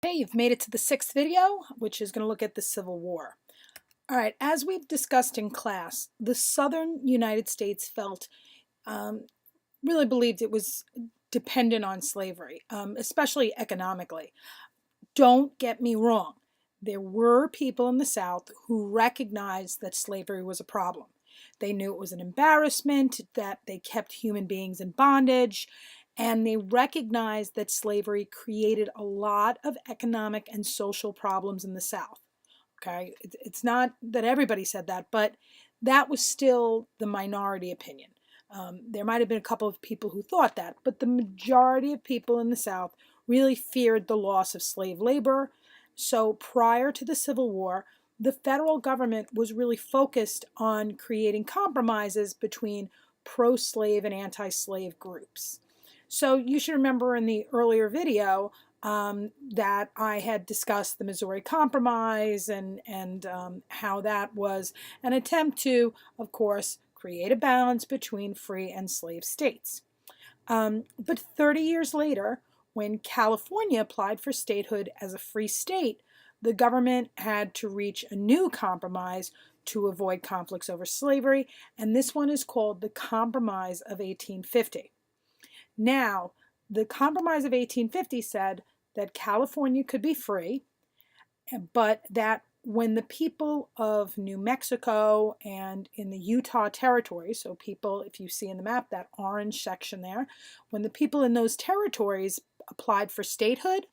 Okay, you've made it to the 6th video, which is going to look at the Civil War. All right, as we've discussed in class, the southern United States really believed it was dependent on slavery, especially economically. Don't get me wrong. There were people in the South who recognized that slavery was a problem. They knew it was an embarrassment, that they kept human beings in bondage, and they recognized that slavery created a lot of economic and social problems in the South. Okay, it's not that everybody said that, but that was still the minority opinion. There might have been a couple of people who thought that, but the majority of people in the South really feared the loss of slave labor. So prior to the Civil War, the federal government was really focused on creating compromises between pro-slave and anti-slave groups. So you should remember in the earlier video that I had discussed the Missouri Compromise and how that was an attempt to, of course, create a balance between free and slave states. But 30 years later, when California applied for statehood as a free state, the government had to reach a new compromise to avoid conflicts over slavery, and this one is called the Compromise of 1850. Now, the Compromise of 1850 said that California could be free, but that when the people of New Mexico and in the Utah territory, so people, if you see in the map, that orange section there, when the people in those territories applied for statehood,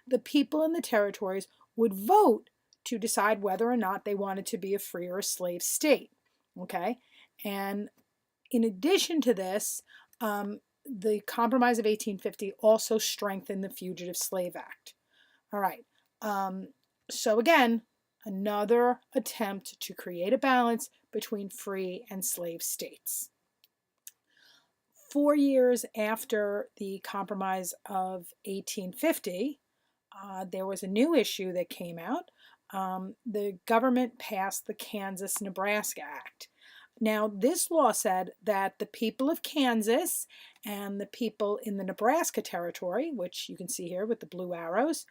the people in the territories would vote to decide whether or not they wanted to be a free or a slave state. Okay? And in addition to this, the Compromise of 1850 also strengthened the Fugitive Slave Act. All right. So again, another attempt to create a balance between free and slave states. 4 years after the Compromise of 1850, there was a new issue that came out. The government passed the Kansas Nebraska Act. Now, this law said that the people of Kansas and the people in the Nebraska territory, which you can see here with the blue arrows,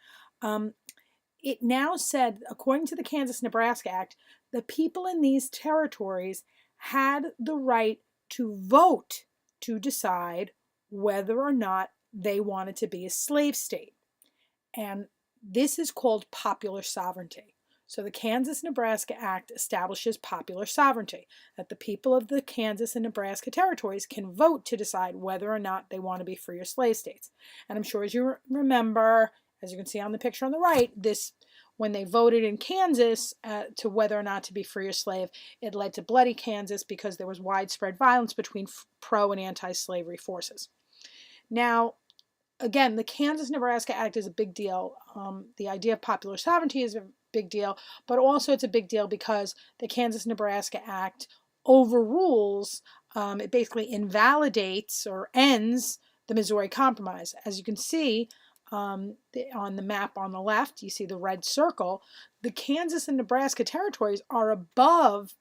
it now said, according to the Kansas Nebraska Act, the people in these territories had the right to vote to decide whether or not they wanted to be a slave state. And this is called popular sovereignty. So the Kansas Nebraska Act establishes popular sovereignty, that the people of the Kansas and Nebraska territories can vote to decide whether or not they want to be free or slave states. And I'm sure as you remember, as you can see on the picture on the right, when they voted in Kansas to whether or not to be free or slave, it led to bloody Kansas because there was widespread violence between pro and anti-slavery forces. Now, again, the Kansas-Nebraska Act is a big deal. The idea of popular sovereignty is a big deal, but also it's a big deal because the Kansas-Nebraska Act overrules, it basically invalidates or ends the Missouri Compromise. As you can see on the map on the left, you see the red circle. The Kansas and Nebraska territories are above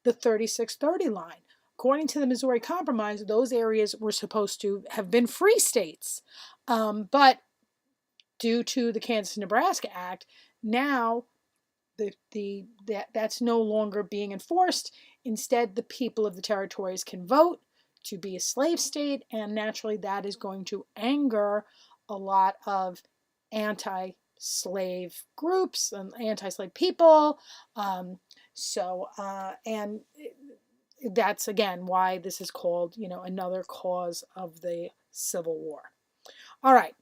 the 3630 line. According to the Missouri Compromise, those areas were supposed to have been free states. But due to the Kansas-Nebraska Act, now that's no longer being enforced. Instead, the people of the territories can vote to be a slave state, and naturally that is going to anger a lot of anti-slave groups and anti-slave people. And that's, again, why this is called, another cause of the Civil War. All right.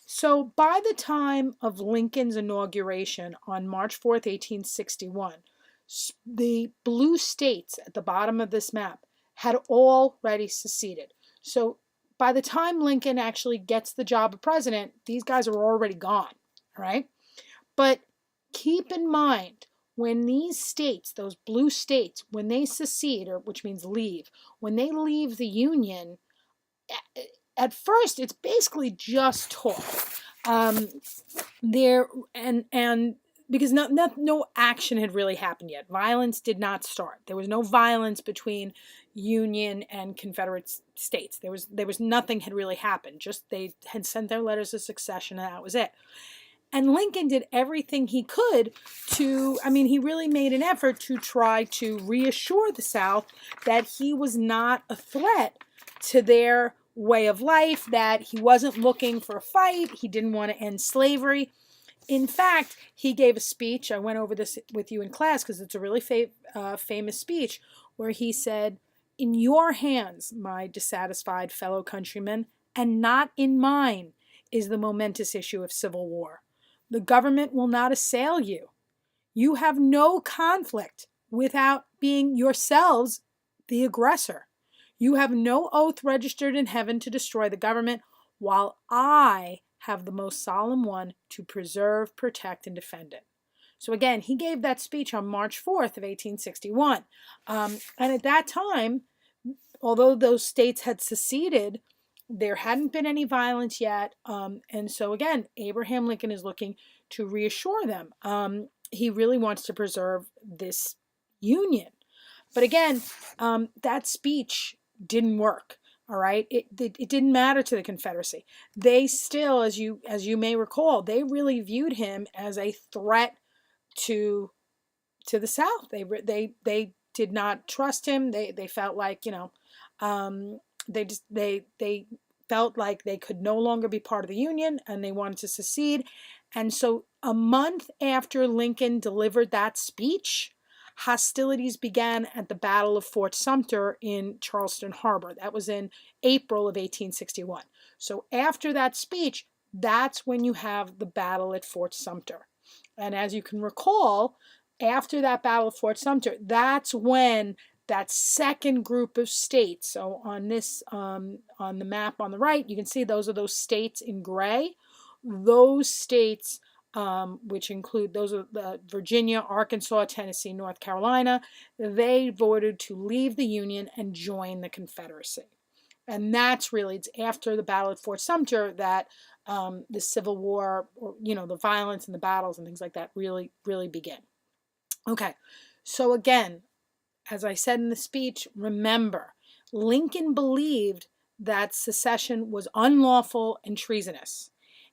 So by the time of Lincoln's inauguration on March 4th, 1861, the blue states at the bottom of this map had already seceded. So by the time Lincoln actually gets the job of president, these guys are already gone, right? But keep in mind, when these states, those blue states, when they secede, or which means leave, when they leave the Union, at first it's basically just talk. Because no action had really happened yet. Violence did not start. There was no violence between Union and Confederate states. There was nothing had really happened. Just they had sent their letters of succession, and that was it. And Lincoln did everything he could to, he really made an effort to try to reassure the South that he was not a threat to their way of life, that he wasn't looking for a fight, he didn't want to end slavery. In fact, he gave a speech. I went over this with you in class because it's a really famous speech where he said, "In your hands, my dissatisfied fellow countrymen, and not in mine, is the momentous issue of civil war. The government will not assail you. You have no conflict without being yourselves the aggressor. You have no oath registered in heaven to destroy the government, while I have the most solemn one to preserve, protect, and defend it." So again, he gave that speech on March 4th of 1861. And at that time, although those states had seceded, there hadn't been any violence yet. And so again, Abraham Lincoln is looking to reassure them. He really wants to preserve this union. But again, that speech didn't work. All right, it didn't matter to the Confederacy. They still, as you may recall, they really viewed him as a threat to the South. They did not trust him. They felt like they felt like they could no longer be part of the Union, and they wanted to secede. And so a month after Lincoln delivered that speech, hostilities began at the Battle of Fort Sumter in Charleston Harbor. That was in April of 1861. So after that speech, that's when you have the battle at Fort Sumter. And as you can recall, after that Battle of Fort Sumter, that's when that second group of states, so on this on the map on the right, you can see those are those states in gray. Those states, which include those are Virginia, Arkansas, Tennessee, North Carolina, they voted to leave the Union and join the Confederacy. And that's really, it's after the Battle of Fort Sumter that the Civil War, or the violence and the battles and things like that really begin. Okay, so again, as I said in the speech, remember, Lincoln believed that secession was unlawful and treasonous,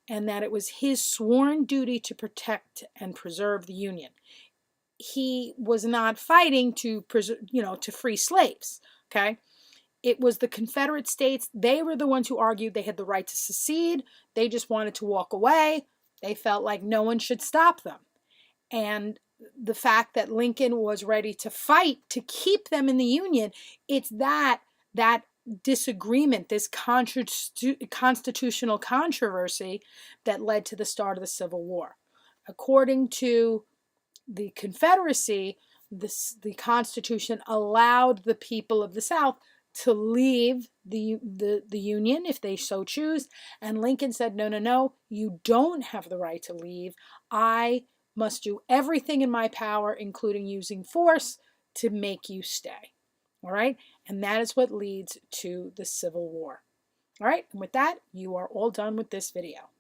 and that it was his sworn duty to protect and preserve the Union. He was not fighting to to free slaves. Okay, it was the Confederate States. They were the ones who argued they had the right to secede. They just wanted to walk away. They felt like no one should stop them. And the fact that Lincoln was ready to fight to keep them in the Union, it's that disagreement, this constitutional controversy that led to the start of the Civil War. According to the Confederacy, the Constitution allowed the people of the South to leave the Union if they so choose. And Lincoln said, no, you don't have the right to leave. I must do everything in my power, including using force, to make you stay. All right? And that is what leads to the Civil War. All right? And with that, you are all done with this video.